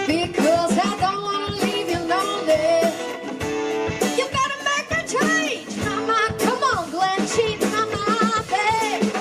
because I don't want to leave you lonely. You gotta make a change, mama. Come on, Glenn, cheat, mama, babe.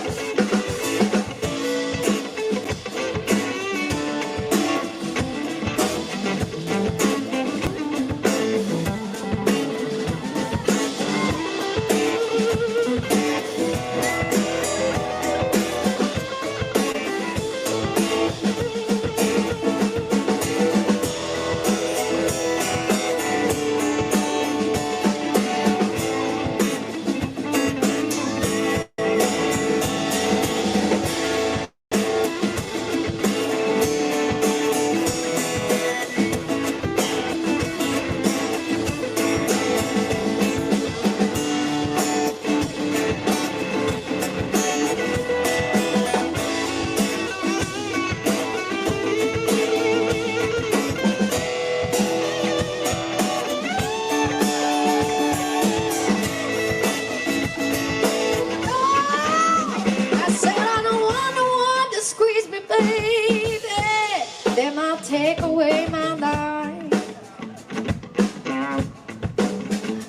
Take away my life.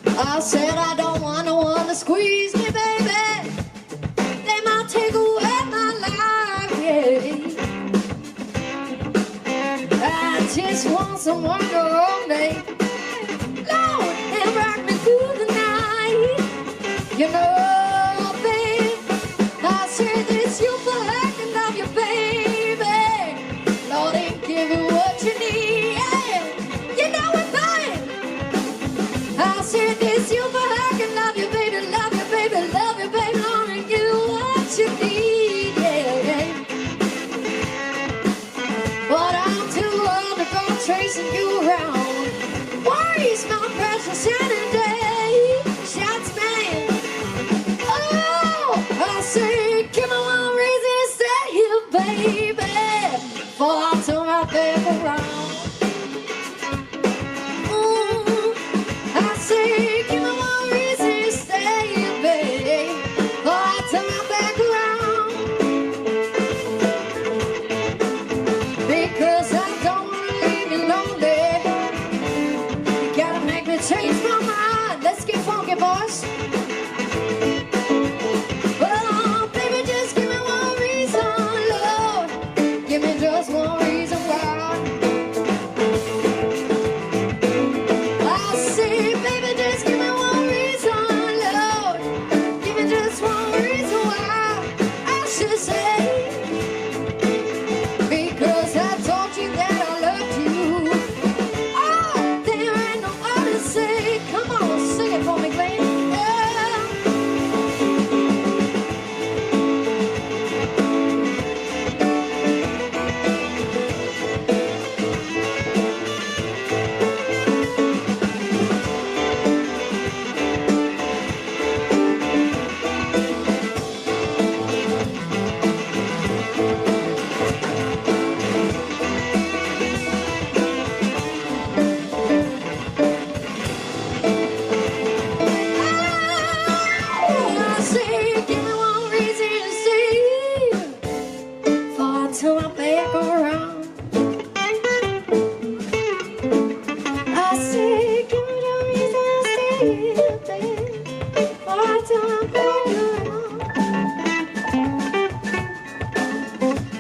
I said I don't want no one to squeeze me, baby. They might take away my life, yeah. I just want someone to hold me, Lord, and rock me through the night. You know, babe, I said this you for heck and love you, baby. Lord, ain't give you what you need, yeah. You know it's fine. I said this you for heck and love you, baby, love you, baby, love you, baby. Lord, ain't give you what you need, yeah. But I'm too old to go chasing you around. Worries my precious day, shots man. Oh, I say, give me one reason to stay here, baby. For I turn my back around. I say, give me one reason to stay here, baby. For I turn my back around. Because I don't want to leave you lonely. You gotta make me change my mind. Let's get funky, boys. Oh, baby, just give me one reason, Lord. Give me just one reason why. I say, baby, just give me one reason, Lord. Give me just one reason why. I should say, because I told you that I loved you. Oh, there ain't no other to say. Come on, sing it for me, Glenn.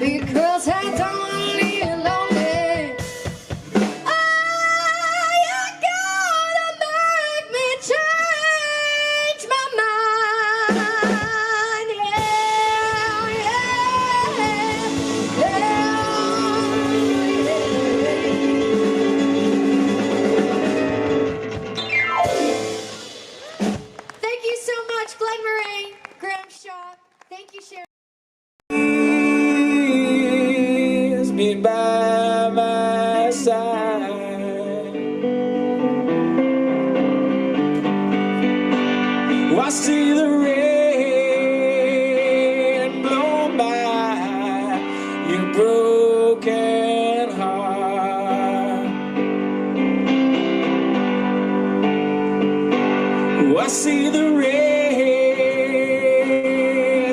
Because I don't want to leave you lonely. Oh, you gotta make me change my mind. Yeah, yeah, yeah. Thank you so much, Glenn Murray, Graham Shaw. Thank you, Sharon. Be by my side. Oh, I see the rain blow by your broken heart. Oh, I see the rain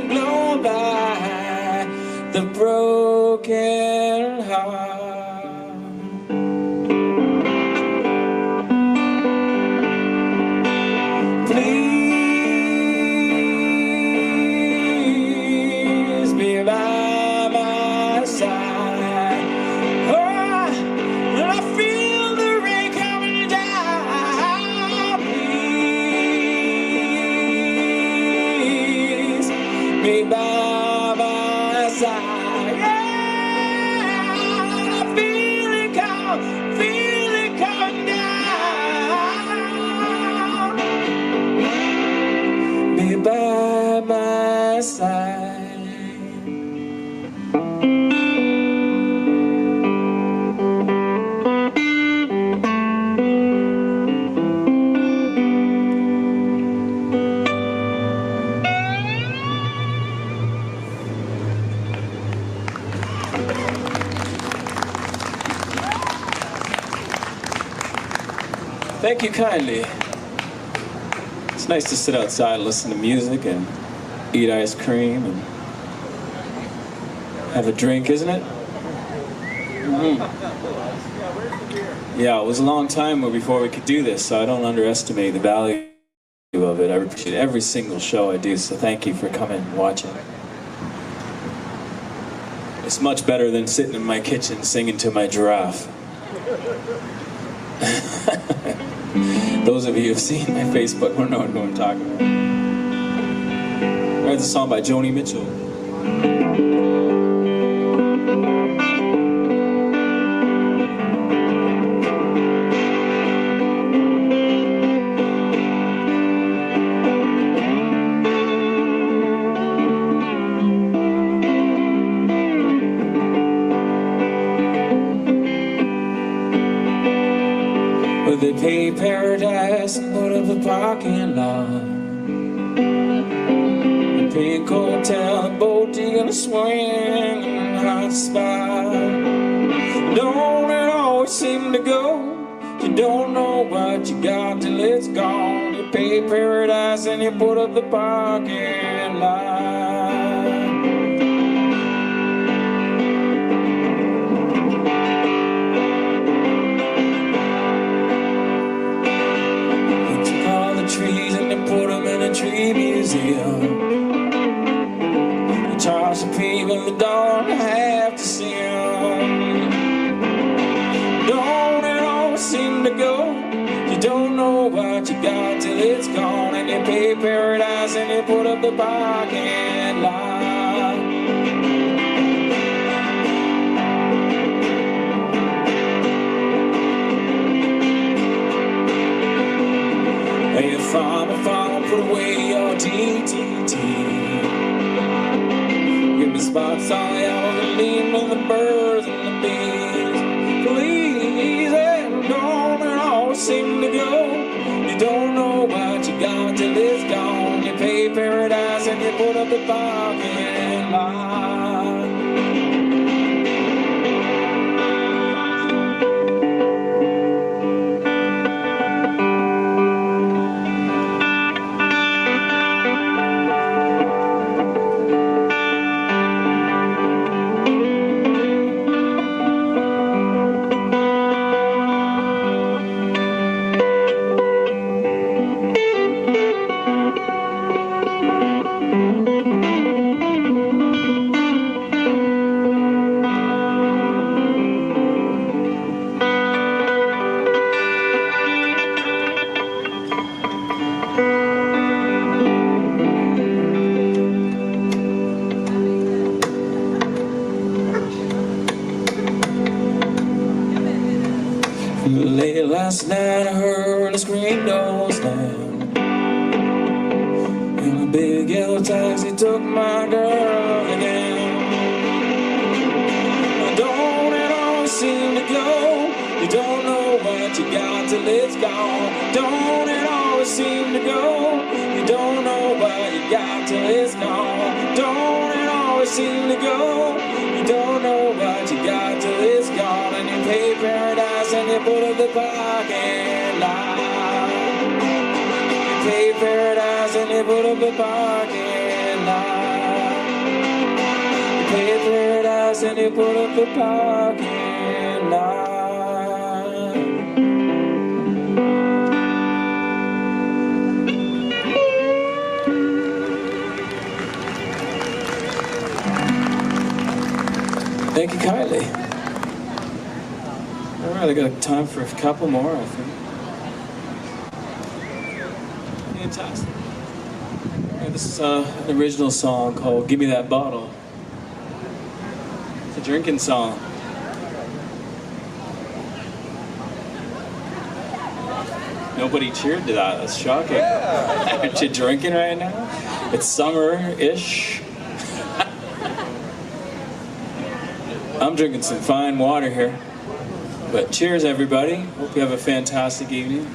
blow by the broken heart. Thank you kindly. It's nice to sit outside and listen to music and eat ice cream and have a drink, isn't it? Yeah, it was a long time before we could do this, so I don't underestimate the value of it. I appreciate every single show I do, so thank you for coming and watching. It's much better than sitting in my kitchen singing to my giraffe. Those of you who've seen my Facebook will know what I'm talking about. That's a song by Joni Mitchell. They pay paradise and put up a parking lot. They pay a hotel and boat, you're gonna swing in a hot spot. Don't it always seem to go? You don't know what you got till it's gone. You pay paradise and you put up the parking lot. Trees and they put them in a tree museum. They charge the people the door and have to see them. Don't it always seem to go? You don't know what you got till it's gone. And you pay paradise and you put up the parking lot. Hey, farmer, put away your TTT. Give me spots on the owls and leave me the birds and the bees. Please, and don't it always seem to go? You don't know what you got till it's gone. You pay paradise and you put up the parking lot. Late last night I heard a screen door slam, and a big yellow taxi took my girl again. Don't it always seem to go? You don't know what you got till it's gone. Don't it always seem to go? You don't know what you got till it's gone. Don't it always seem to go? You don't know what you got till it's gone. And you pay paradise and you put up the parking lot. You pay paradise and you put up the parking lot. You pay paradise and you put up the parking lot. Thank you kindly. All right, I got time for a couple more, I think. Fantastic. Yeah, this is an original song called "Give Me That Bottle." It's a drinking song. Nobody cheered to that. That's shocking. Yeah. Aren't you drinking right now? It's summer-ish. I'm drinking some fine water here. But cheers, everybody. Hope you have a fantastic evening.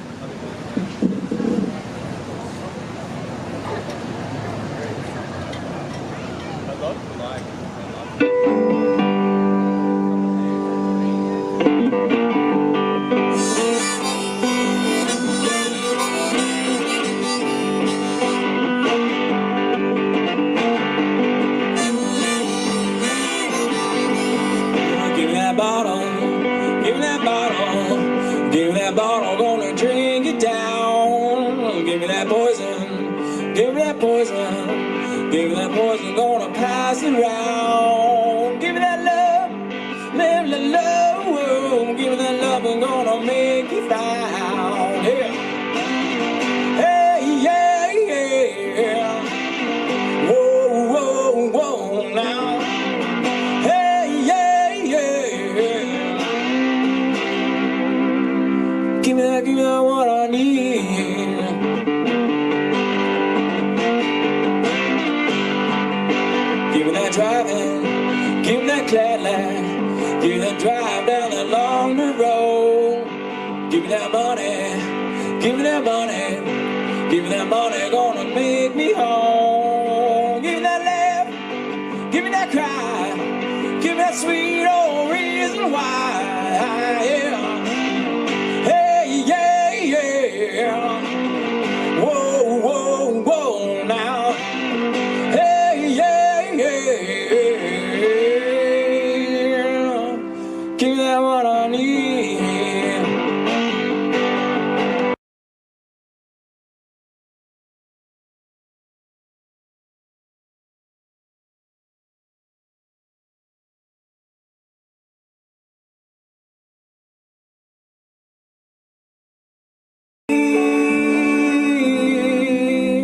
that bottle, gonna drink it down. Give me that poison, give me that poison, give me that poison, gonna pass it around. Give me that love, live the love, give me that love, and gonna make you found. Yeah. Hey, yeah, yeah. Whoa, whoa, whoa, now. Hey, yeah, yeah. Give me that what I need. Give me that driving, give me that Cadillac, give me that drive down that long road. Give me that money, give me that money, give me that money, gonna make me home. Give me that laugh, give me that cry, give me that sweet old reason why. Yeah. Hey, yeah, yeah. Whoa, whoa, whoa, now. Hey, yeah, yeah. Give me that what I need.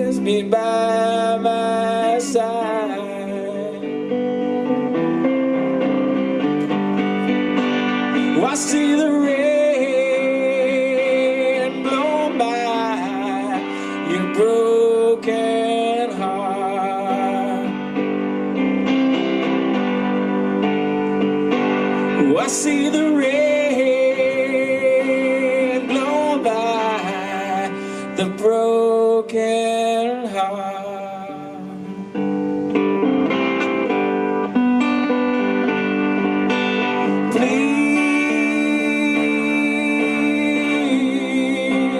Please be by my side. I see the rain blow by your broken heart. I see the rain blow by the broken heart.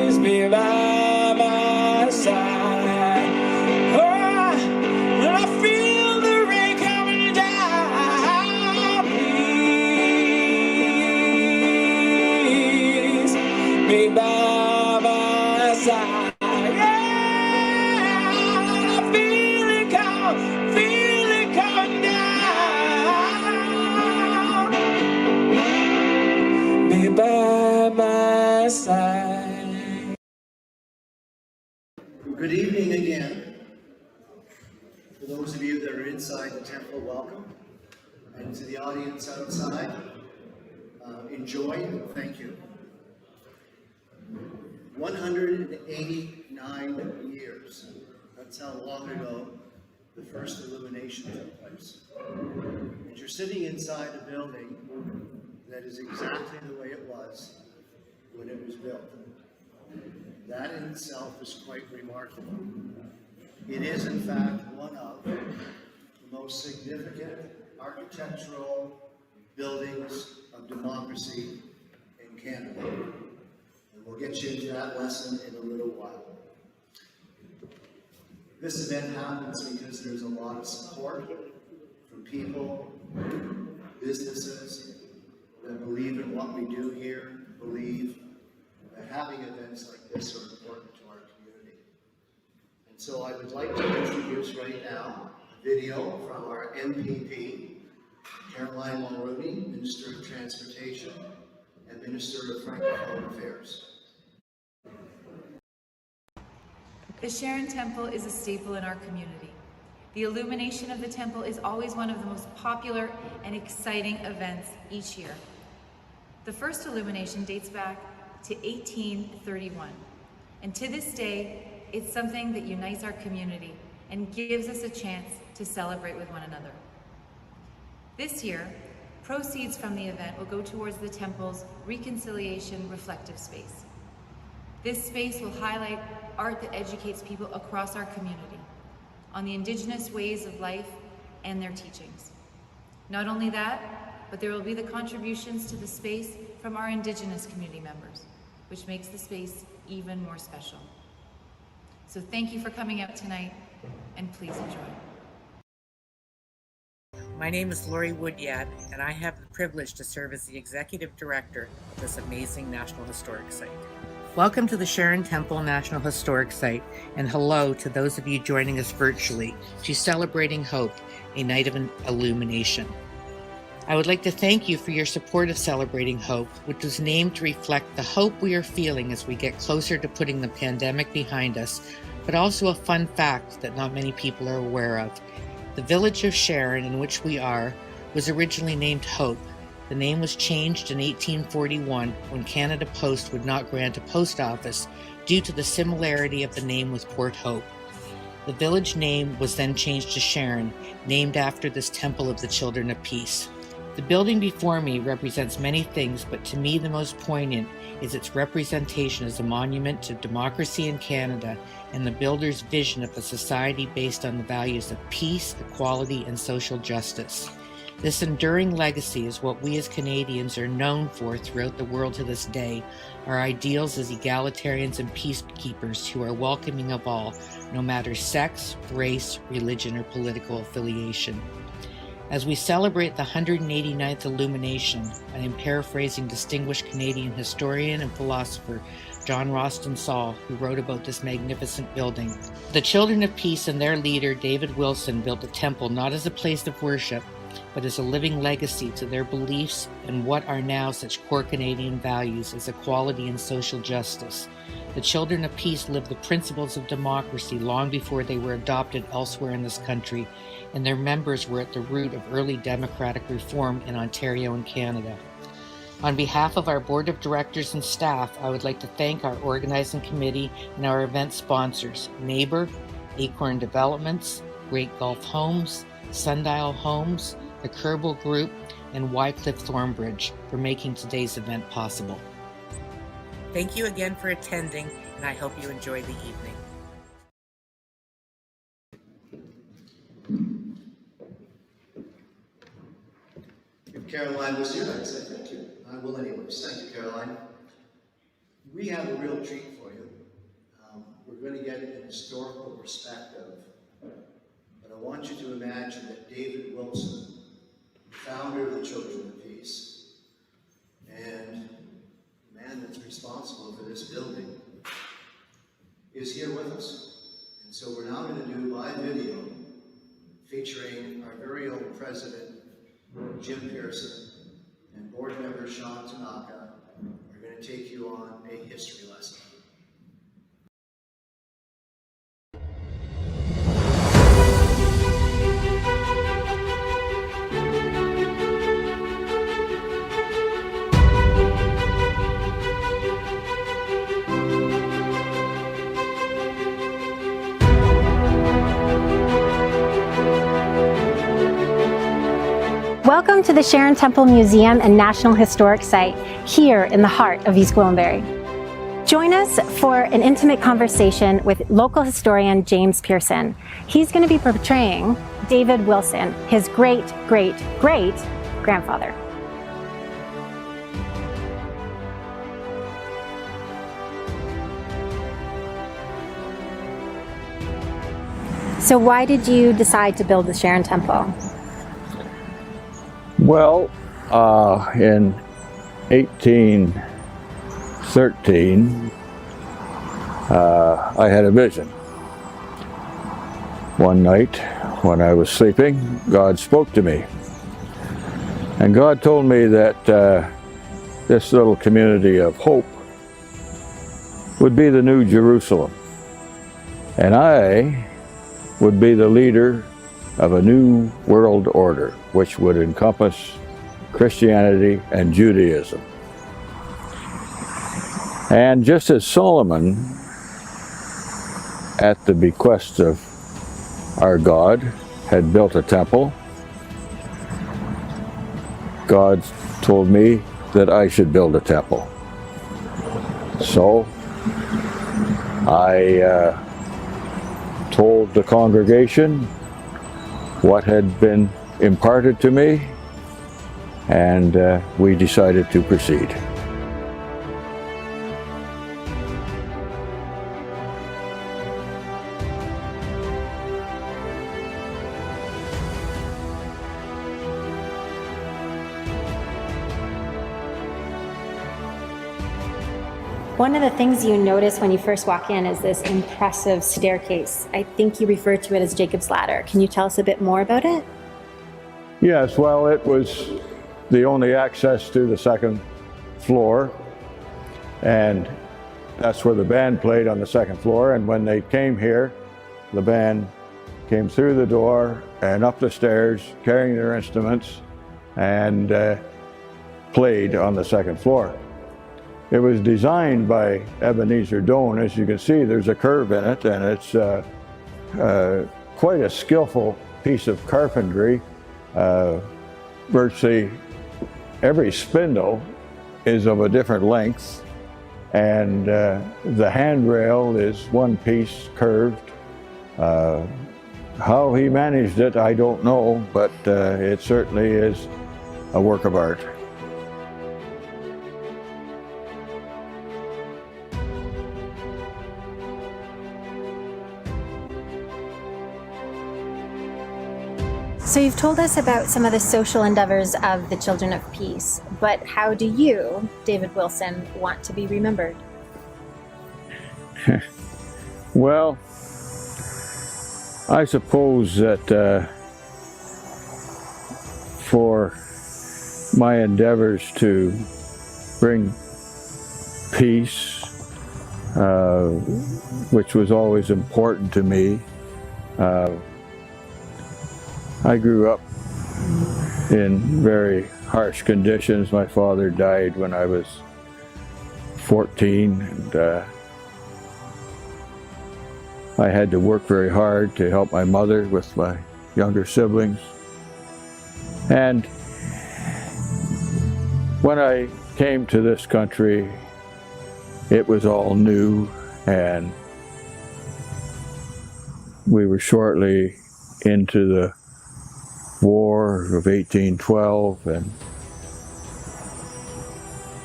Please be by my side. Oh, and I feel the rain coming down. Please be by my side. Yeah, I feel it coming down. Be by my side. Good evening again. For those of you that are inside the temple, welcome. And to the audience outside, enjoy and thank you. 189 years. That's how long ago the first illumination took place. And you're sitting inside a building that is exactly the way it was when it was built. That in itself is quite remarkable. It is, in fact, one of the most significant architectural buildings of democracy in Canada. And we'll get you into that lesson in a little while. This event happens because there's a lot of support from people, businesses that believe in what we do here, believe that having events like this are important to our community. And so I would like to introduce right now a video from our MPP, Caroline Mulroney, Minister of Transportation and Minister of Francophone Affairs. The Sharon Temple is a staple in our community. The illumination of the temple is always one of the most popular and exciting events each year. The first illumination dates back to 1831, and to this day, it's something that unites our community and gives us a chance to celebrate with one another. This year, proceeds from the event will go towards the temple's Reconciliation Reflective Space. This space will highlight art that educates people across our community on the Indigenous ways of life and their teachings. Not only that, but there will be the contributions to the space from our Indigenous community members, which makes the space even more special. So thank you for coming out tonight, and please enjoy. My name is Lori Woodyard, and I have the privilege to serve as the Executive Director of this amazing National Historic Site. Welcome to the Sharon Temple National Historic Site, and hello to those of you joining us virtually to Celebrating Hope, a Night of Illumination. I would like to thank you for your support of Celebrating Hope, which was named to reflect the hope we are feeling as we get closer to putting the pandemic behind us, but also a fun fact that not many people are aware of. The village of Sharon, in which we are, was originally named Hope. The name was changed in 1841 when Canada Post would not grant a post office due to the similarity of the name with Port Hope. The village name was then changed to Sharon, named after this temple of the Children of Peace. The building before me represents many things, but to me the most poignant is its representation as a monument to democracy in Canada and the builder's vision of a society based on the values of peace, equality, and social justice. This enduring legacy is what we as Canadians are known for throughout the world to this day, our ideals as egalitarians and peacekeepers who are welcoming of all, no matter sex, race, religion, or political affiliation. As we celebrate the 189th Illumination, I am paraphrasing distinguished Canadian historian and philosopher John Ralston Saul, who wrote about this magnificent building. The Children of Peace and their leader, David Wilson, built the temple not as a place of worship, but as a living legacy to their beliefs and what are now such core Canadian values as equality and social justice. The Children of Peace lived the principles of democracy long before they were adopted elsewhere in this country, and their members were at the root of early democratic reform in Ontario and Canada. On behalf of our Board of Directors and staff, I would like to thank our organizing committee and our event sponsors, Neighbor, Acorn Developments, Great Gulf Homes, Sundial Homes, the Kerbal Group, and Wycliffe Thornbridge for making today's event possible. Thank you again for attending, and I hope you enjoy the evening. If Caroline was here, I'd say thank you. I will anyways. Thank you, Caroline. We have a real treat for you. We're going to get an historical perspective, but I want you to imagine that David Wilson, founder of the Children of Peace, and the man that's responsible for this building, is here with us. And so we're now going to do live video featuring our very own president, Jim Pearson, and board member Sean Tanaka are going to take you on a history lesson. Welcome to the Sharon Temple Museum and National Historic Site here in the heart of East Gwillimbury. Join us for an intimate conversation with local historian James Pearson. He's going to be portraying David Wilson, his great-great-great-grandfather. So why did you decide to build the Sharon Temple? Well, in 1813, I had a vision. One night, when I was sleeping, God spoke to me. And God told me that this little community of hope would be the new Jerusalem. And I would be the leader of a new world order, which would encompass Christianity and Judaism. And just as Solomon, at the bequest of our God, had built a temple, God told me that I should build a temple. So I told the congregation what had been imparted to me, and we decided to proceed. One of the things you notice when you first walk in is this impressive staircase. I think you refer to it as Jacob's Ladder. Can you tell us a bit more about it? Yes, well, it was the only access to the second floor, and that's where the band played, on the second floor. And when they came here, the band came through the door and up the stairs carrying their instruments and played on the second floor. It was designed by Ebenezer Doane. As you can see, there's a curve in it, and it's quite a skillful piece of carpentry. Virtually every spindle is of a different length, and the handrail is one piece curved. How he managed it, I don't know, but it certainly is a work of art. So you've told us about some of the social endeavors of the Children of Peace, but how do you, David Wilson, want to be remembered? Well, I suppose that for my endeavors to bring peace, which was always important to me, I grew up in very harsh conditions. My father died when I was 14, and I had to work very hard to help my mother with my younger siblings. And when I came to this country, it was all new, and we were shortly into the War of 1812, and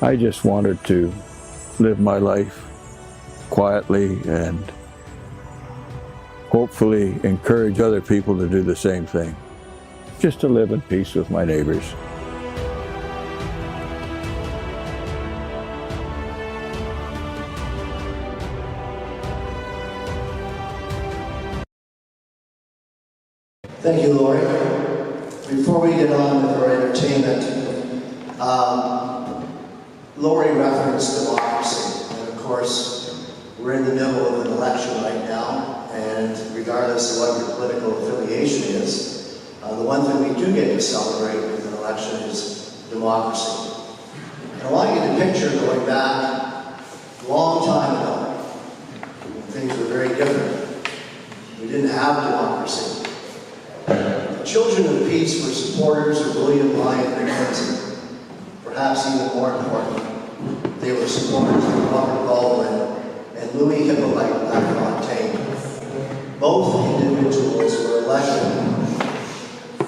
I just wanted to live my life quietly and hopefully encourage other people to do the same thing, just to live in peace with my neighbors. Thank you, Lori. Before we get on with our entertainment, Lori referenced democracy. And of course, we're in the middle of an election right now, and regardless of what your political affiliation is, the one thing we do get to celebrate with an election is democracy. And I want you to picture going back a long time ago, when things were very different. We didn't have democracy. The Children of Peace were supporters of William Lyon Mackenzie. Perhaps even more important, they were supporters of Robert Baldwin and Louis Hippolyte LaFontaine. Both individuals were elected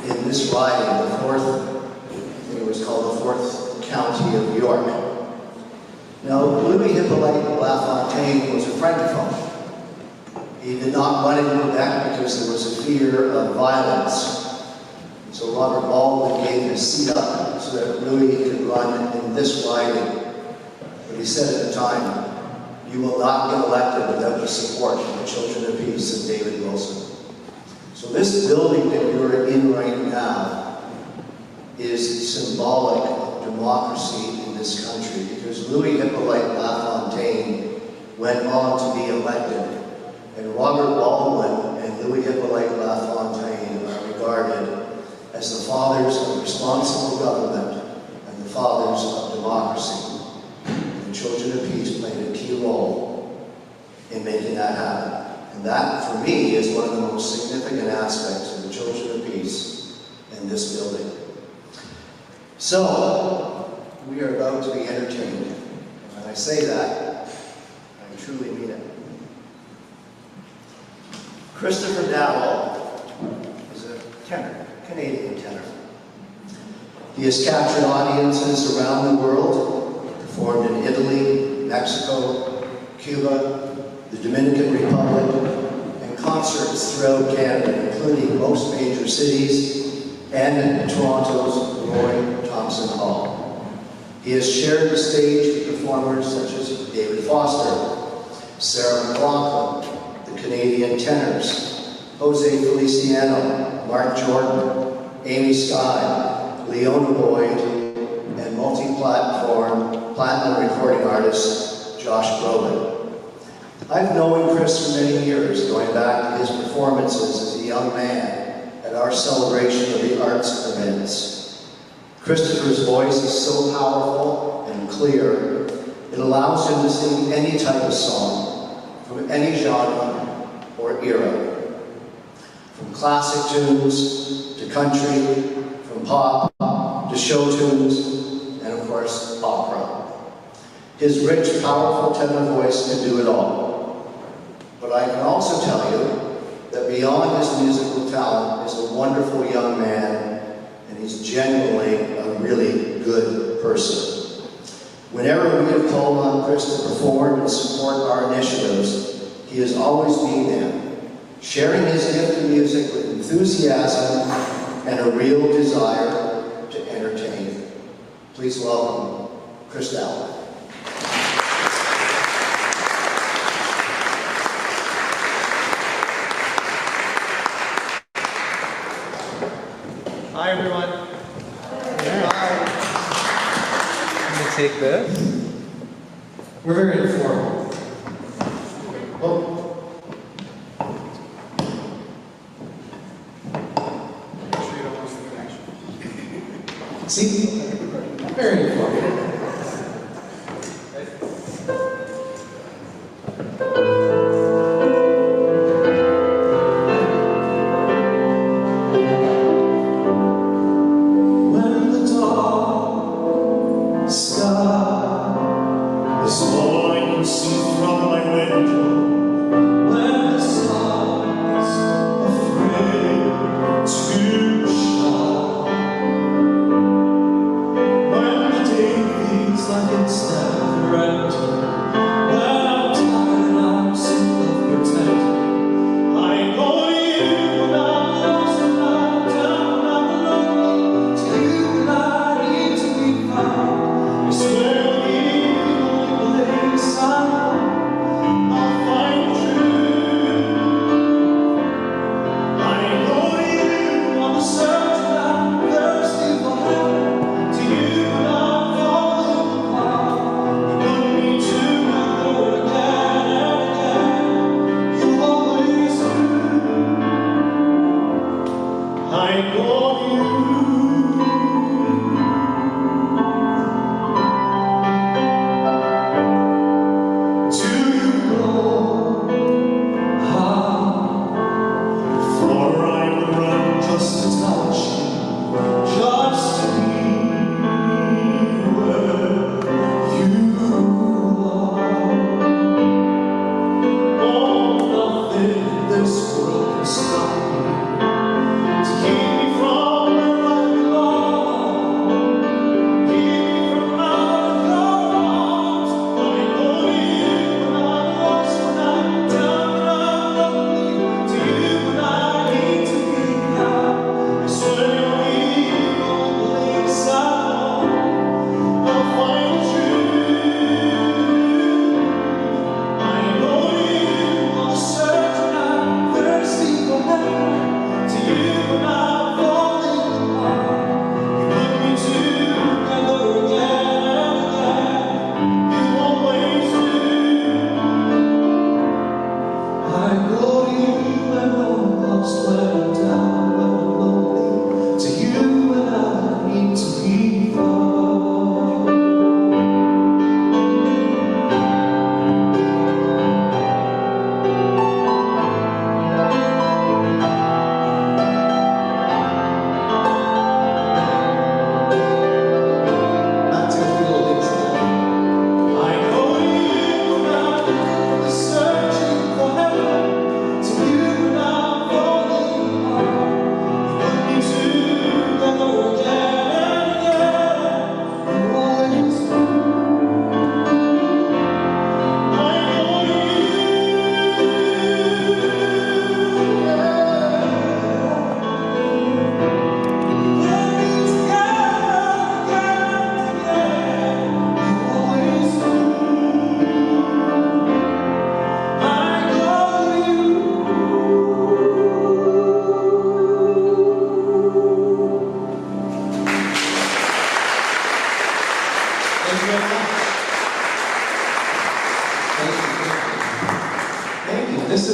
in this riding, the fourth, I think it was called the 4th County of York. Now, Louis Hippolyte LaFontaine was a francophone. He did not run in Quebec because there was a fear of violence. So Robert Baldwin gave his seat up so that Louis could run in this riding. But he said at the time, "You will not get elected without the support of the Children of Peace and David Wilson." So this building that you're in right now is symbolic of democracy in this country, because Louis Hippolyte LaFontaine went on to be elected. And Robert Baldwin and Louis Hippolyte LaFontaine are regarded as the fathers of responsible government and the fathers of democracy. And the Children of Peace played a key role in making that happen. And that, for me, is one of the most significant aspects of the Children of Peace in this building. So, we are about to be entertained. And when I say that, I truly mean it. Christopher Dowell is a tenor, Canadian tenor. He has captured audiences around the world, performed in Italy, Mexico, Cuba, the Dominican Republic, and concerts throughout Canada, including most major cities, and Toronto's Roy Thompson Hall. He has shared the stage with performers such as David Foster, Sarah McLachlan, the Canadian Tenors, Jose Feliciano, Mark Jordan, Amy Skye, Leona Boyd, and multi-platform platinum recording artist Josh Groban. I've known Chris for many years, going back to his performances as a young man at our celebration of the arts events. Christopher's voice is so powerful and clear, it allows him to sing any type of song, from any genre or era. From classic tunes to country, from pop to show tunes, and of course, opera. His rich, powerful tenor voice can do it all. But I can also tell you that beyond his musical talent is a wonderful young man, and he's genuinely a really good person. Whenever we have called on Chris to perform and support our initiatives, he has always been there, sharing his gift of music with enthusiasm and a real desire to entertain. Please welcome Chris Dowell. Hi, everyone. Hi. I'm going to take this. We're very informal. Oh. Make sure you don't lose the connection. See? Very informal. I'll find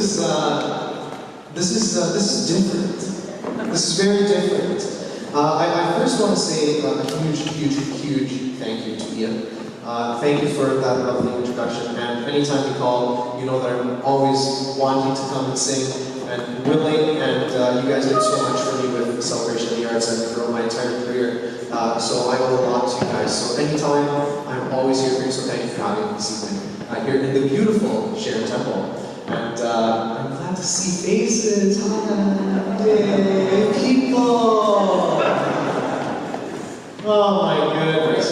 this is different. This is very different. I first want to say a huge thank you to Ian. Thank you for that lovely introduction. And anytime you call, you know that I'm always wanting to come and sing and willing. And you guys did so much for me with the Celebration of the Arts and throughout my entire career. So I owe a lot to you guys. So anytime, I'm always here for you. So thank you for having me this evening here in the beautiful Sharon Temple. And I'm glad to see faces. Hi, people. Oh my goodness.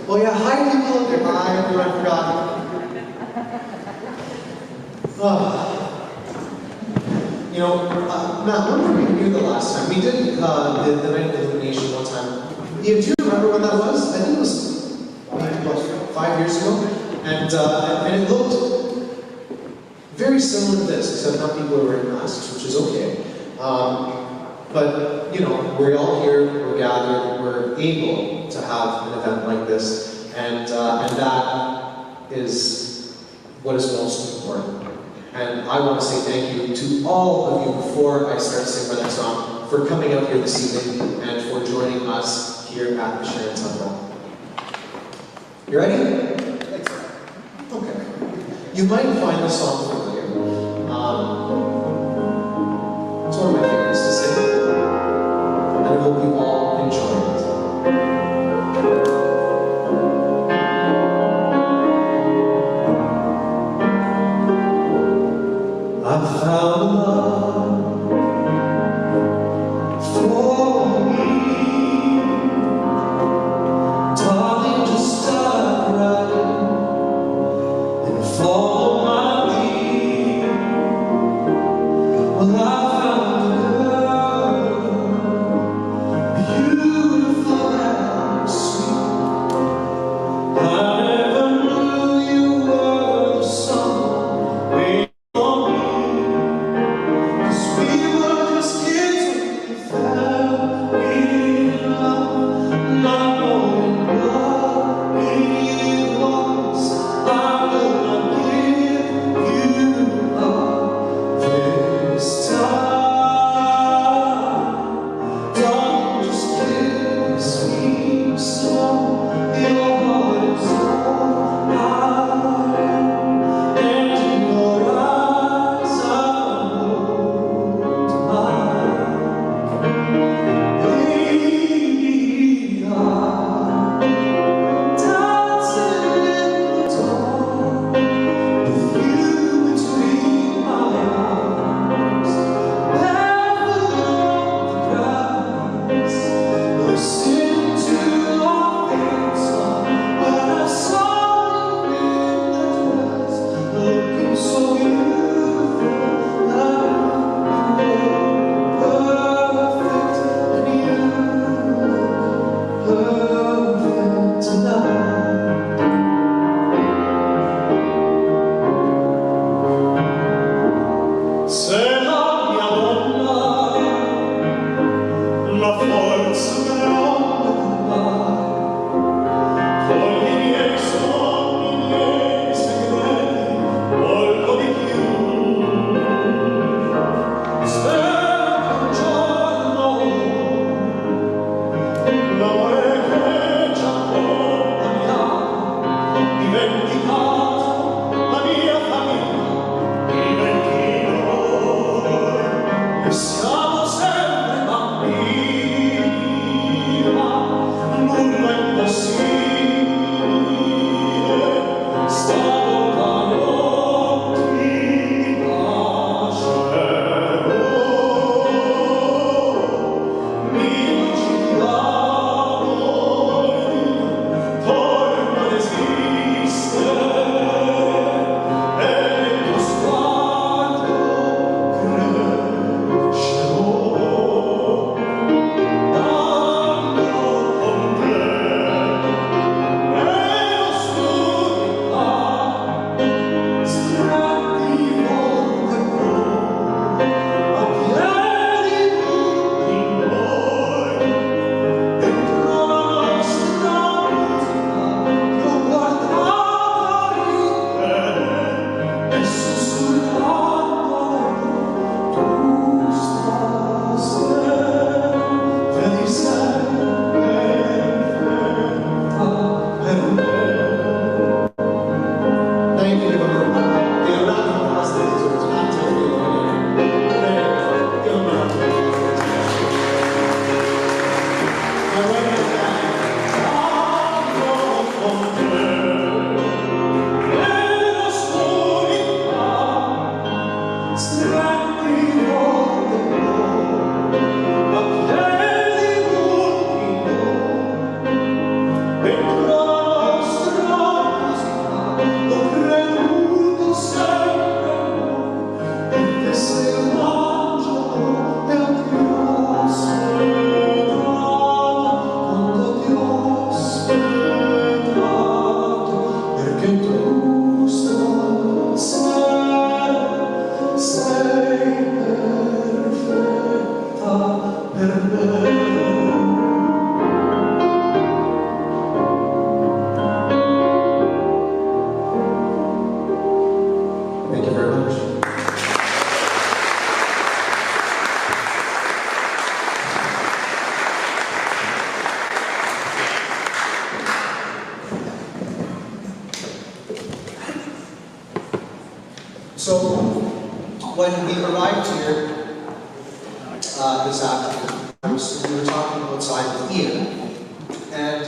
Oh yeah, hi people up there. Hi everyone, I forgot. You know, Matt, when were we here the last time? We did the night of Illumination one time. Ian, do you remember when that was? I think it was maybe about 5 years ago. And it looked very similar to this, except now people are wearing masks, which is okay. But, you know, we're all here, we're gathered, we're able to have an event like this, and that is what is most important. And I want to say thank you to all of you before I start to sing my next song for coming out here this evening and for joining us here at the Sharon Temple. You ready? Okay. You might find the song familiar. It's one of my favorites to sing. And I hope you all enjoy it. I found love for me. Darling, just stop running and follow my lead. Well, I found a girl, beautiful and sweet. I never knew you were the someone waiting for me. 'Cause we were just kids when we fell in love, not knowing what it was. I will not give Now you can give them a round of applause. They deserve it. Not tell me what you're doing. Give them a round of applause. My right hand guy. Thank you very much. So, when we arrived here this afternoon, we were talking outside with Ian, and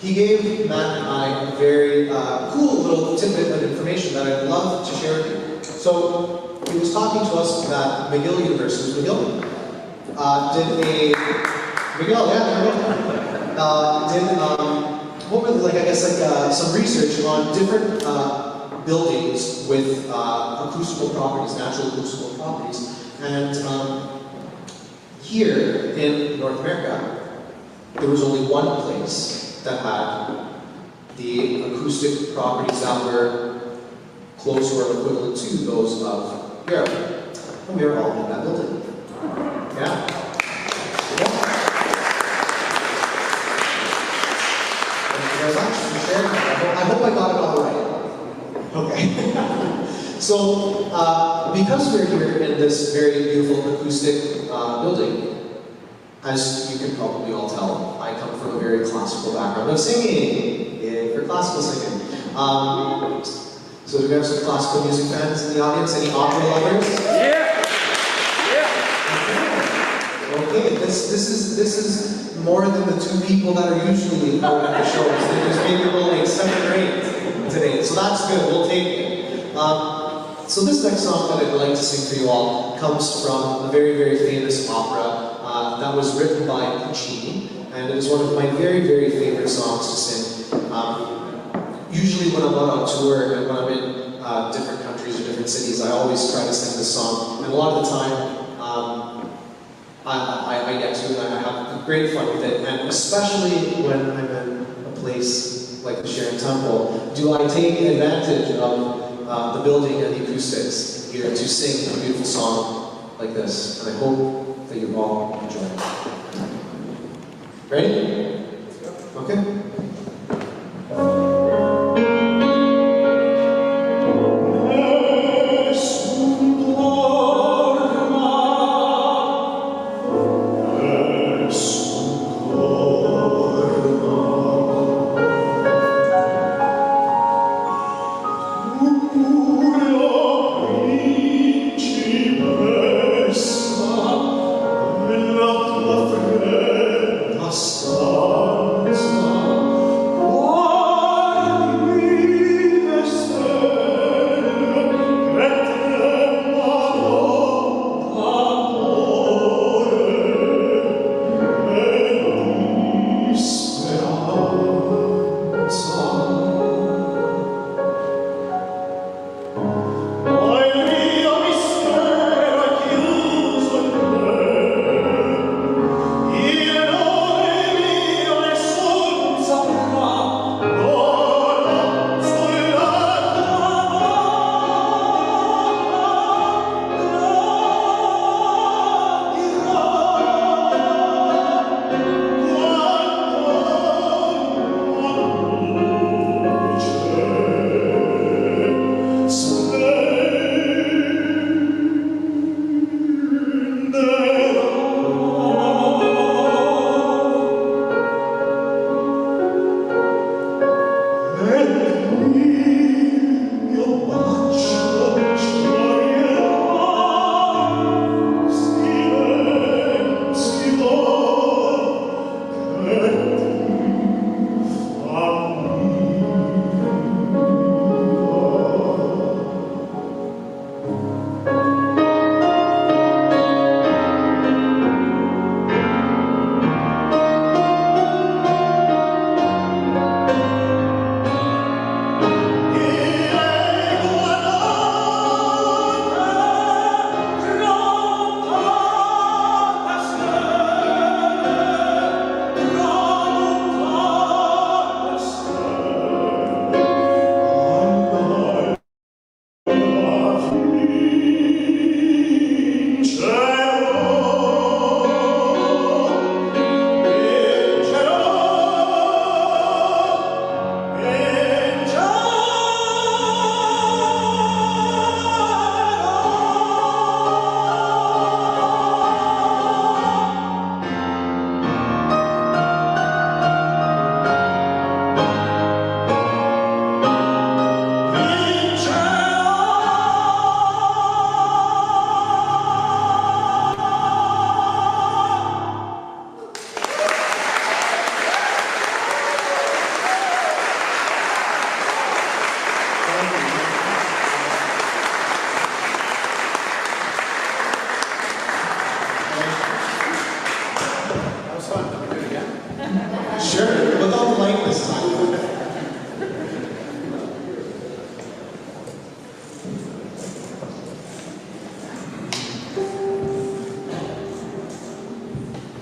he gave Matt and I a very cool little tidbit of information that I'd love to share with you. So, he was talking to us that McGill University, McGill, some research on different buildings with acoustical properties, natural acoustical properties. And here in North America, there was only one place that had the acoustic properties that were close or equivalent to those of Europe. And we were all in that building. Yeah. Thank you very much for sharing that. I hope I got it all right. Okay. So, because we're here in this very beautiful acoustic building, as you can probably all tell, I come from a very classical background of singing. Yay for classical singing. So do we have some classical music fans in the audience? Any opera lovers? Yeah! Okay, this is more than the two people that are usually out at the shows. There's maybe like 7 or 8 today, so that's good. We'll take it. So this next song that I'd like to sing for you all comes from a very, very famous opera that was written by Puccini, and it is one of my very, very favorite songs to sing. Usually when I'm out on tour and when I'm in different countries or different cities, I always try to sing this song, and a lot of the time I get to it and I have great fun with it, and especially when I'm in a place like the Sharon Temple, do I take advantage of the building and the acoustics here to sing a beautiful song like this, and I hope that you all enjoy it. Ready? Okay.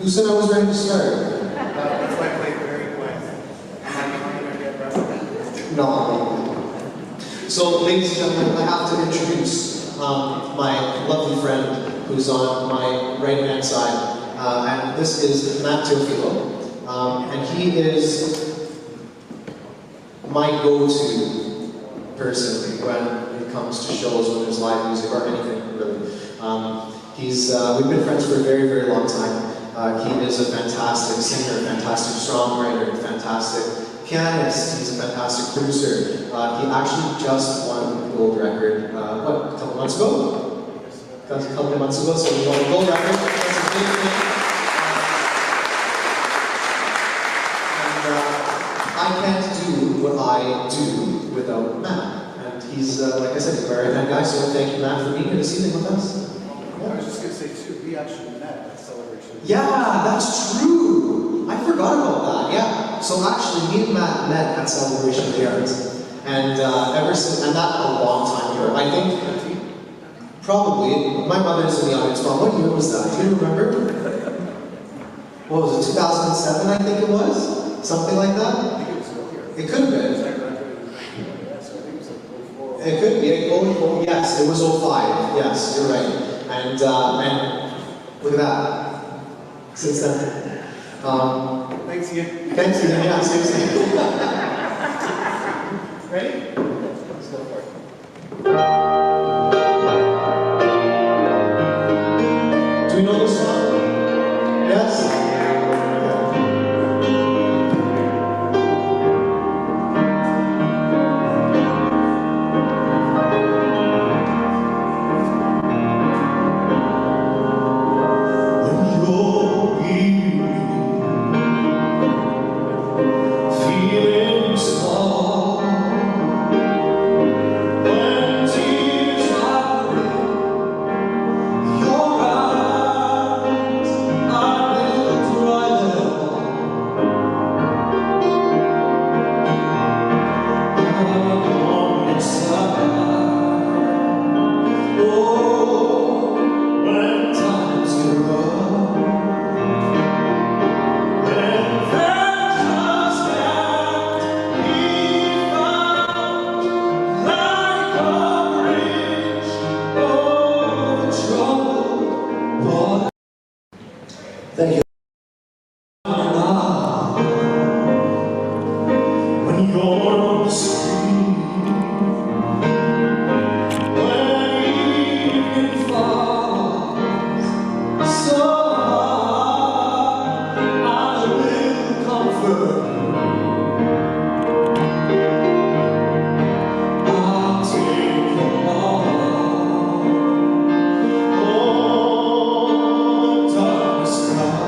Who said I was ready to start? That's why I played very quiet. No. So, ladies and gentlemen, I have to introduce my lovely friend who's on my right-hand side. And this is Matt Teofilo. And he is my go-to person when it comes to shows, when there's live music or anything, really. We've been friends for a very, very long time. He is a fantastic singer, fantastic songwriter, fantastic pianist. He's a fantastic producer. He actually just won the gold record, a couple months ago? A couple of months ago, so he won a gold record. That's a big thing. I can't do what I do without Matt. And he's, like I said, he's a very fun guy, so thank you, Matt, for being here this evening with us. I was just going to say, too, we actually met at Celebration. Yeah, that's true. I forgot about that, yeah. So actually, me and Matt met at Celebration of the Arts. And ever since, and that a long time ago. I think, probably, my mother's in the audience. Mom, what year was that? Do you remember? What was it, 2007, I think it was? Something like that? It could have been. It could be. Yes, it was 05. Yes, you're right. And look at that. Since then. Thanks again. Thanks again. Yeah, seriously. Ready? Let's go for it. Do we know this song? Yes? Thank you. When you're on the street, when evening falls, so I will comfort you. I'll take your love. Oh, darkness comes.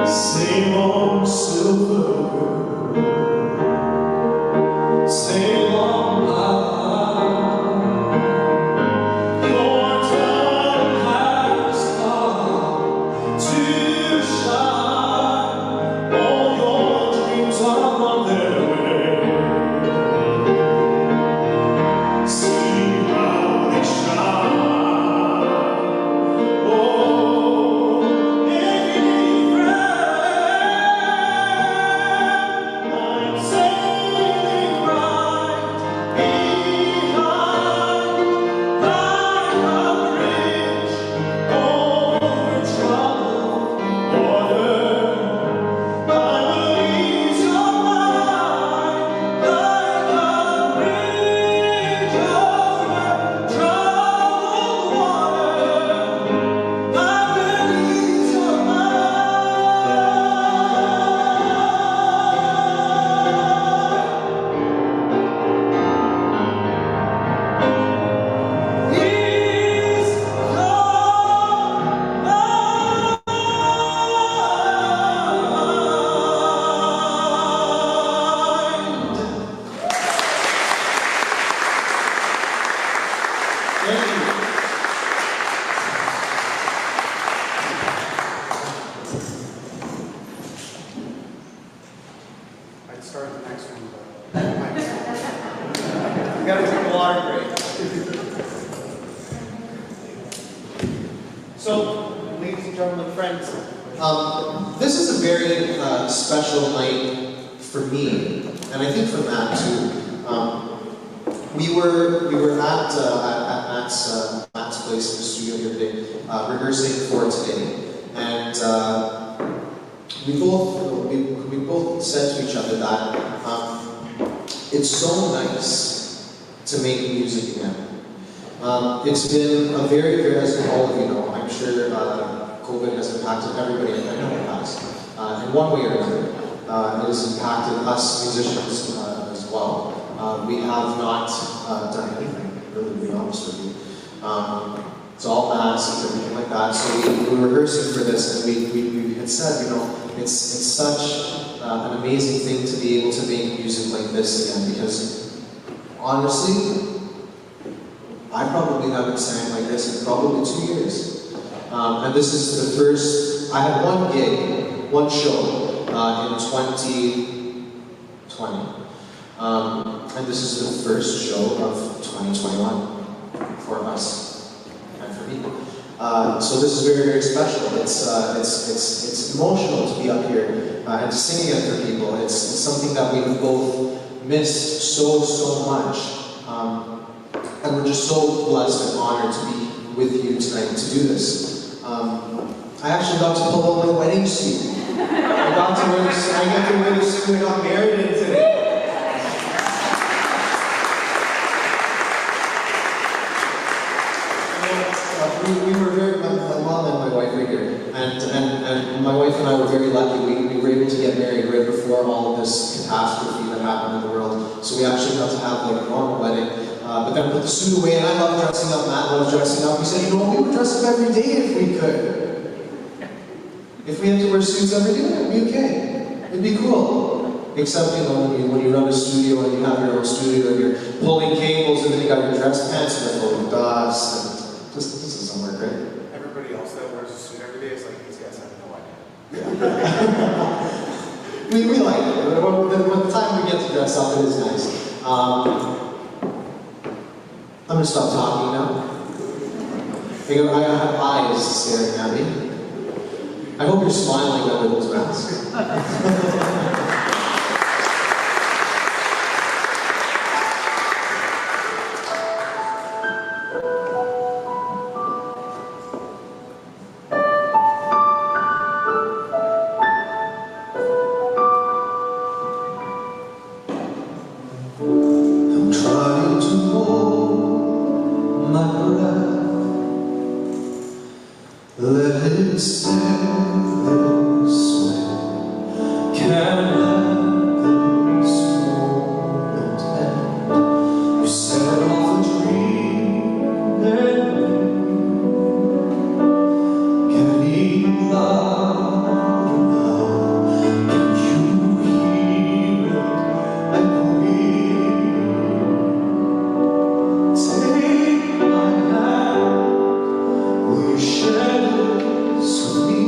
Same old silver, same old line. Your time has come to shine. All your dreams are on their way. See how they shine. Oh, if you ladies and gentlemen, friends. This is a very special night for me, and I think for Matt too. We were at Matt's place in the studio here today, rehearsing for today, and we both said to each other that it's so nice to make music again. It's been a very, as all of you know, I'm sure COVID has impacted everybody, and I know it has, in one way or another. It has impacted us musicians as well. We have not done anything, really, to be honest with you. It's all masks and everything like that. So we were rehearsing for this, and we had said, you know, it's such an amazing thing to be able to make music like this again, because honestly, I probably haven't sang like this in probably 2 years. And this is the first, I had one gig, one show in 2020. And this is the first show of 2021 for us and for me. So this is very, very special. It's emotional to be up here and to sing again for people. It's something that we've both missed so much. And we're just so blessed and honored to be with you tonight to do this. I actually got to pull out my wedding suit. I get to wear the suit I got married in today. We were very, my mom and my wife were here, and my wife and I were very lucky. We were able to get married right before all of this catastrophe that happened in the world. So we actually got to have like a normal wedding. But then put the suit away, and I love dressing up. Matt loves dressing up. We said, you know, we would dress up every day if we could. If we had to wear suits every day, it'd be okay. It'd be cool. Except, you know, when you run a studio and you have your own studio and you're pulling cables and then you got your dress pants and they're full of dust. And this doesn't work, right? Everybody else that wears a suit every day is like, these guys have no idea. Yeah. we like it. When the time we get to dress up, it is nice. I'm going to stop talking now. I have eyes staring at me. I hope you're smiling under those masks. I'm trying to hold my breath. Let it stay this way. Can't let this moment end. You set off a dream getting louder now. Can you hear it echoing? Take my hand. Will you share this with me?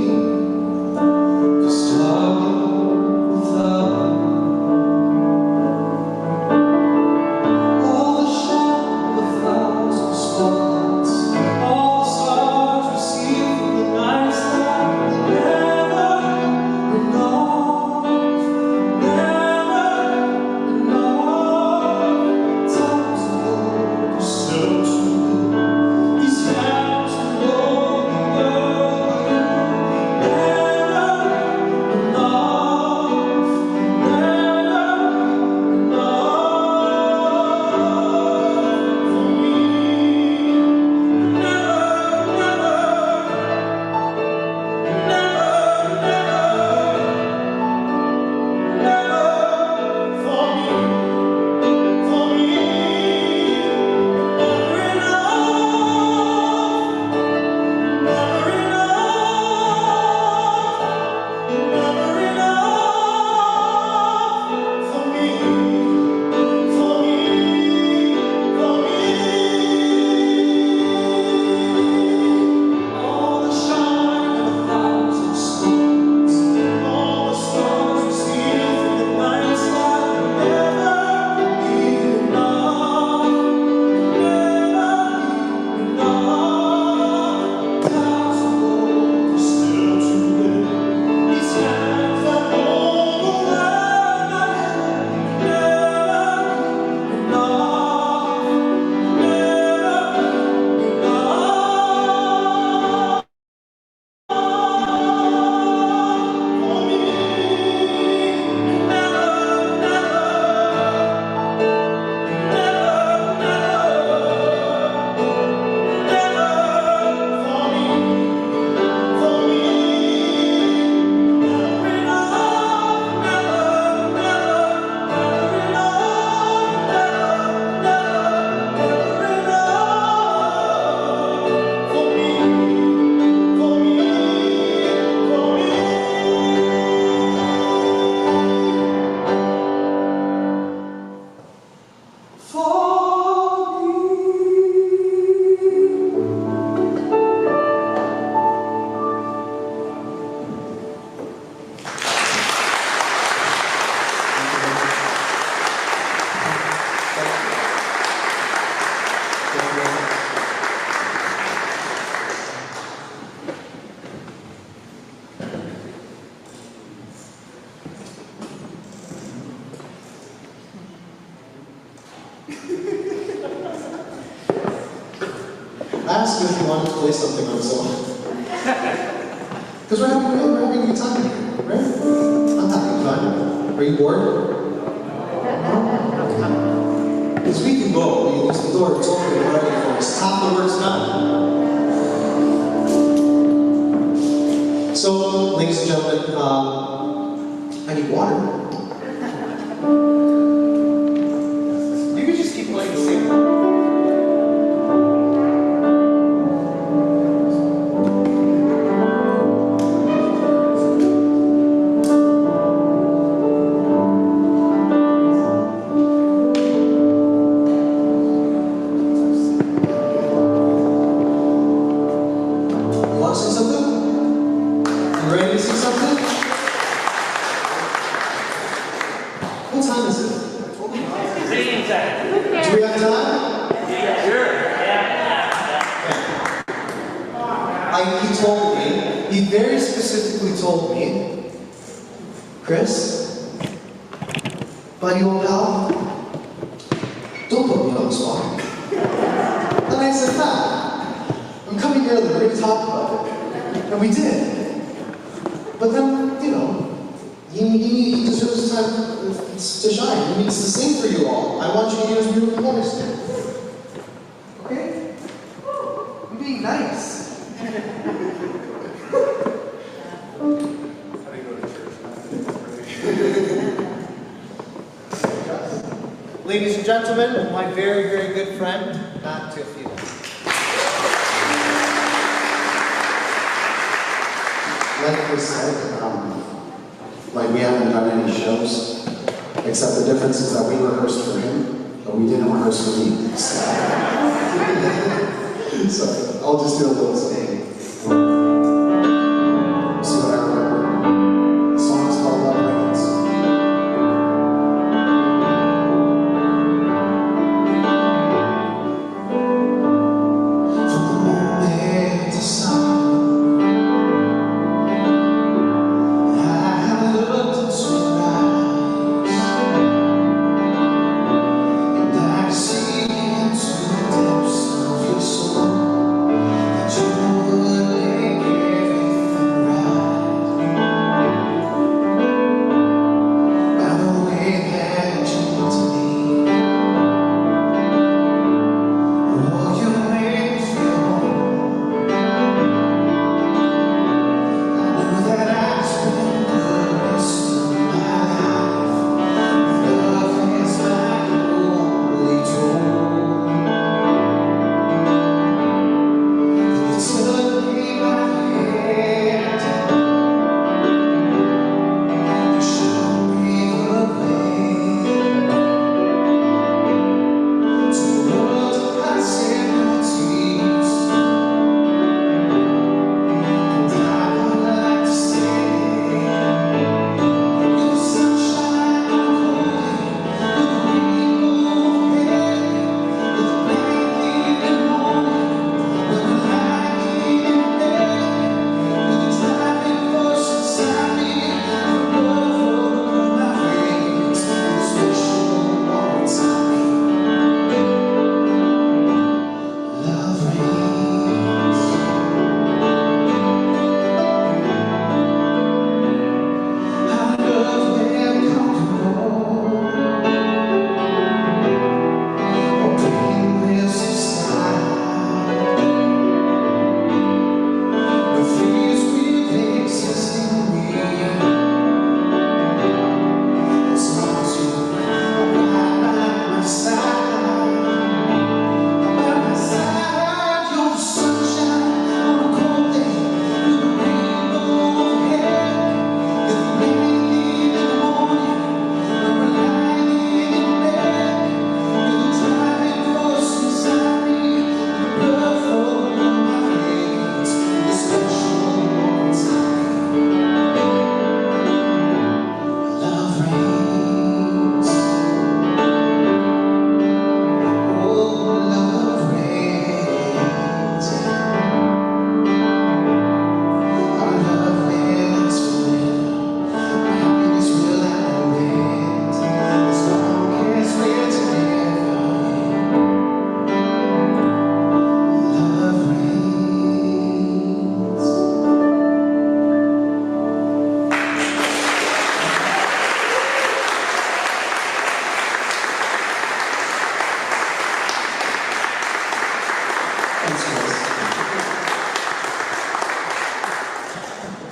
asked you if you wanted to play something on his own. Because we're having a good time here, right? I'm having fun. Are you bored? Because we can go. It's the door. It's open already for us. Half the work's done. So, ladies and gentlemen, I need water. You can just keep playing the same one. He very specifically told me, Chris, buddy old pal, don't put me on the spot. And I said, I'm coming here, we're going to talk about it. And we did. But then, he deserves his time to shine. He needs to sing for you all. I want you to hear his beautiful voice. Okay? I'm being nice. Ladies and gentlemen, my very, very good friend, Matt Tiffy. Like I said, we haven't done any shows, except the difference is that we rehearsed for him, but we didn't rehearse for me. So I'll just do a little sting. See what I remember. The song's called Love Records. From the moment to sun, I looked into your eyes, and I see into the depths of your soul that you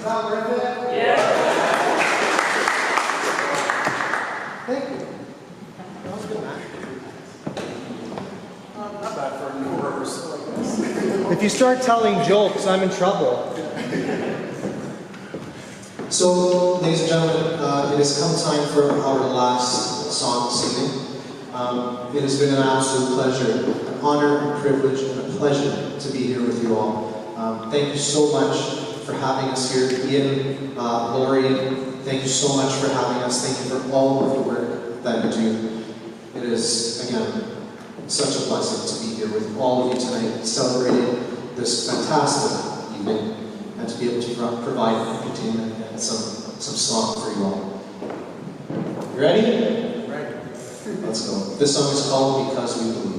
that worth it? Yeah. Thank you. That was good, man. Not bad for a new rehearsal like this. If you start telling jokes, I'm in trouble. So, ladies and gentlemen, it has come time for our last song this evening. It has been an absolute pleasure, an honor, a privilege, and a pleasure to be here with you all. Thank you so much for having us here. Ian, Lori, thank you so much for having us. Thank you for all of the work that you do. It is, again, such a blessing to be here with all of you tonight, celebrating this fantastic evening, and to be able to provide entertainment and some song for you all. You ready? Right. Let's go. This song is called Because We Believe.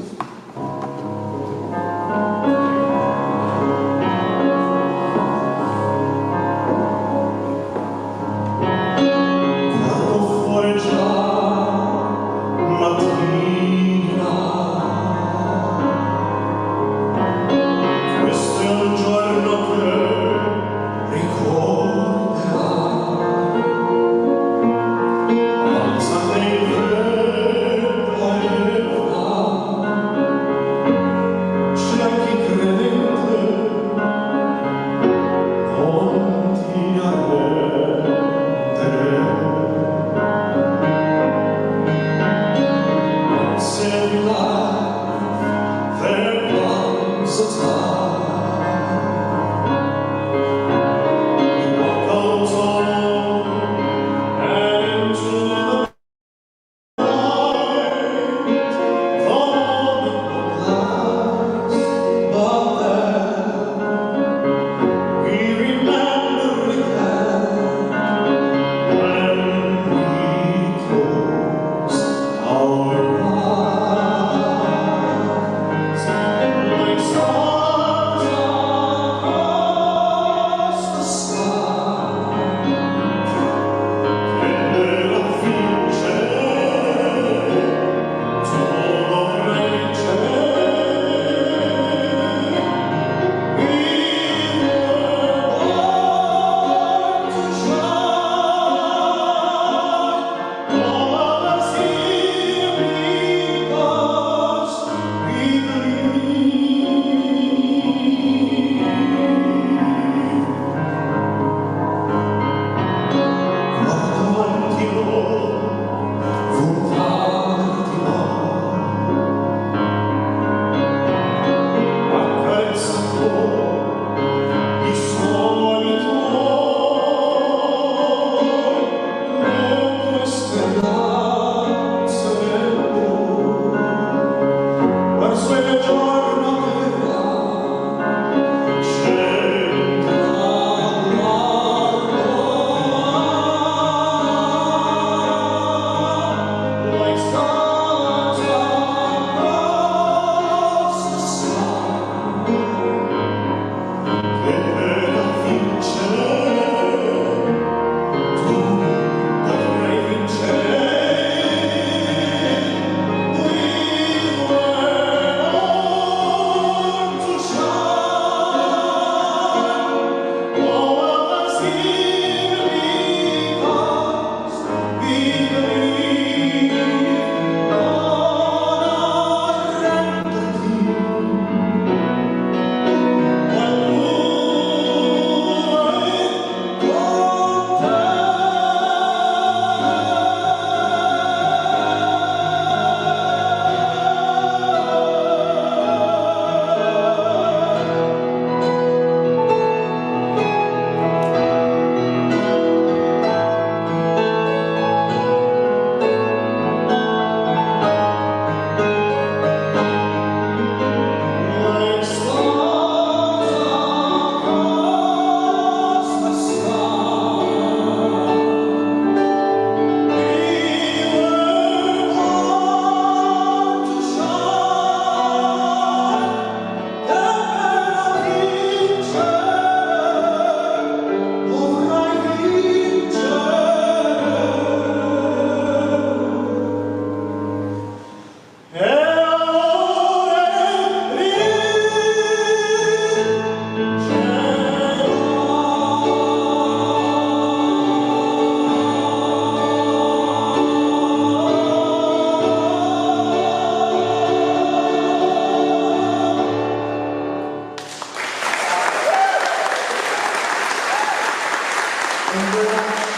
Thank you very much.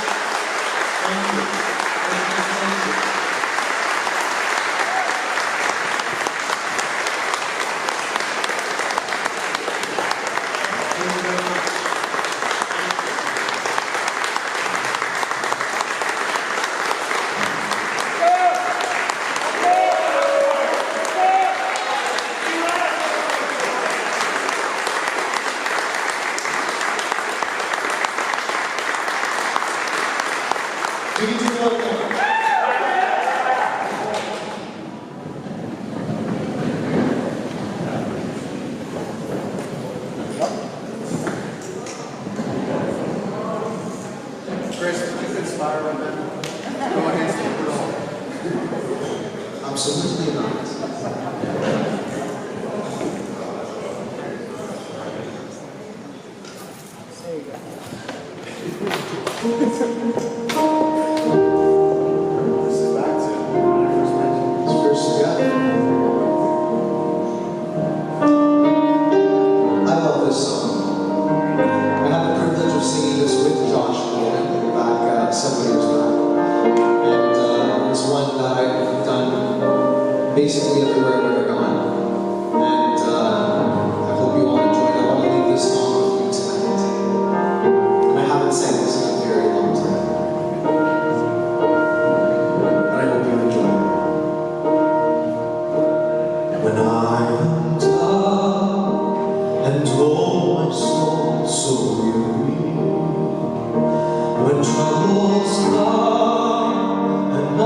Thank you. Thank you. Thank you very much. We can do it all again. Chris, did you inspire by that? Go against the world. Absolutely not. This is back to when I first met you. It's first together. I love this song. I had the privilege of singing this with Josh back several years back. And it's one that I've done basically everywhere I've ever gone. And I hope you all enjoy it. I want to leave this song with you tonight. And I haven't sang this in a very long time. But I hope you enjoy it. When I am down and oh my soul so weary, when troubles come and my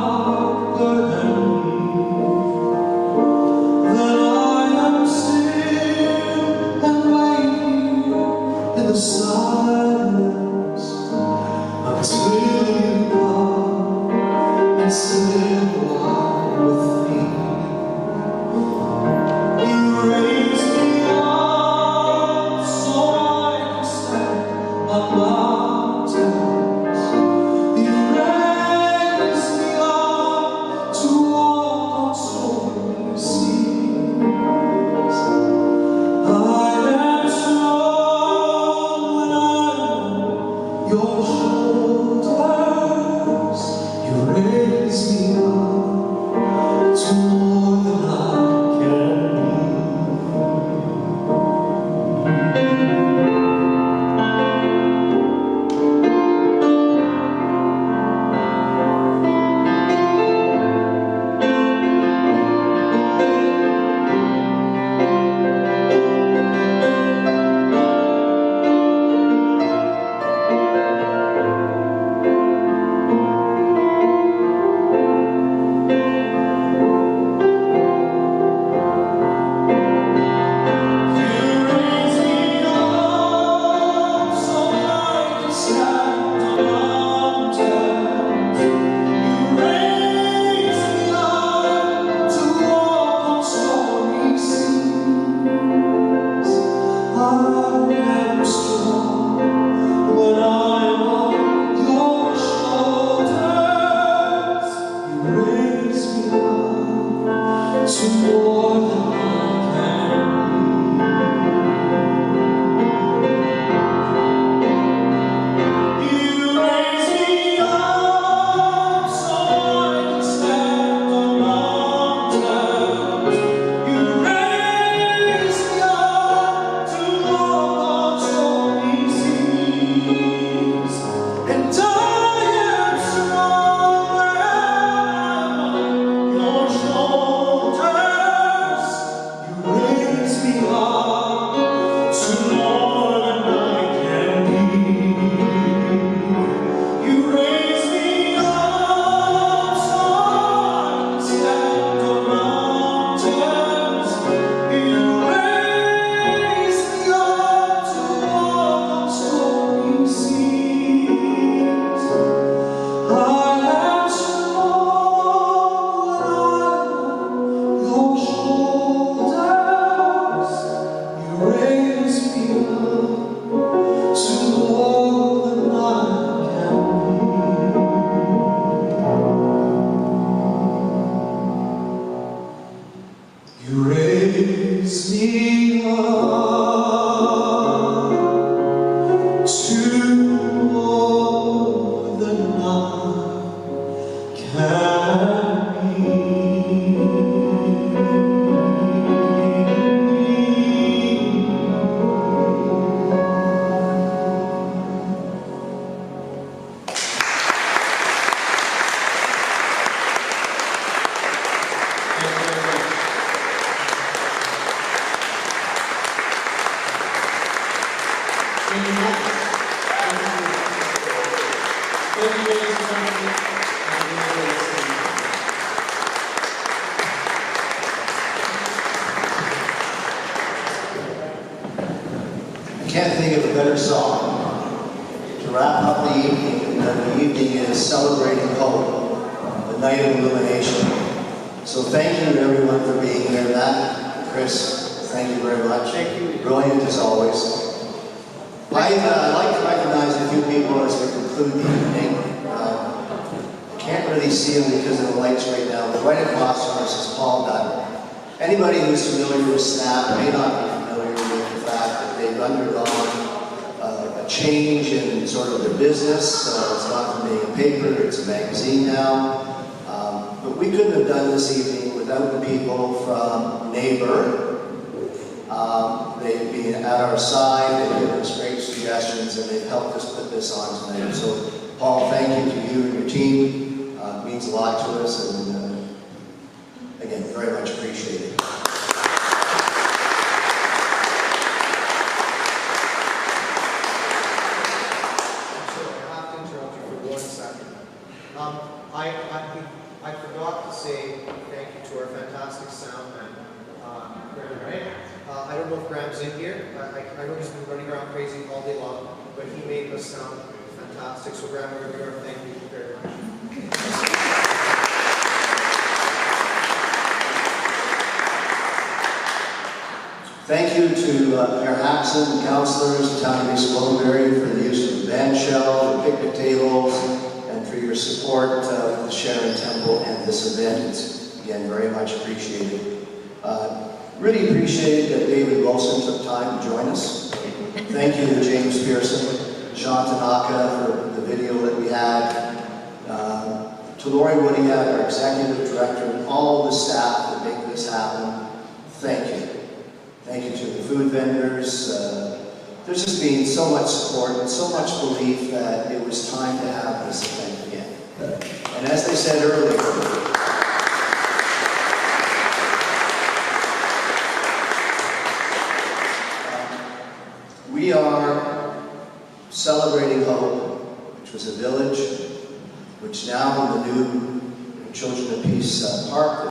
heart burden me, Thank you ladies and gentlemen. I can't think of a better song to wrap up the evening. The evening is Celebrating Hope, the night of illumination. So thank you everyone for being here. Matt, Chris, thank you very much. Thank you. Brilliant as always. I'd like to recognize a few people as we conclude the evening. Can't really see them because of the lights right now, but right across from us is Paul Dunn. Anybody who's familiar with SNAP may not be familiar with the fact that they've undergone a change in sort of their business. It's gone from being a paper, it's a magazine now. But we couldn't have done this evening without the people from Neighbor. They've been at our side, they've given us great suggestions, and they've helped us put this on tonight. So, Paul, thank you to you and your team. It means a lot to us, and again, very much appreciated. I forgot to say thank you to our fantastic sound man, Graham, right? I don't know if Graham's in here. I know he's been running around crazy all day long, but he made us sound fantastic. So Graham, we're going to give our thank you very much. Thank you to Mayor Haxon, the councillors, the town of East Gwillimbury for the use of the band shell, the picnic tables, and for your support of the Sharon Temple and this event. It's, again, very much appreciated. Really appreciate that David Wilson took time to join us. Thank you to James Pearson, Sean Tanaka for the video that we had, to Lori Woodiat, our executive director, and all the staff that make this happen. Thank you. Thank you to the food vendors. There's just been so much support and so much belief that it was time to have this event again. And as I said earlier, we are celebrating Hope, which was a village, which now in the new Children of Peace Park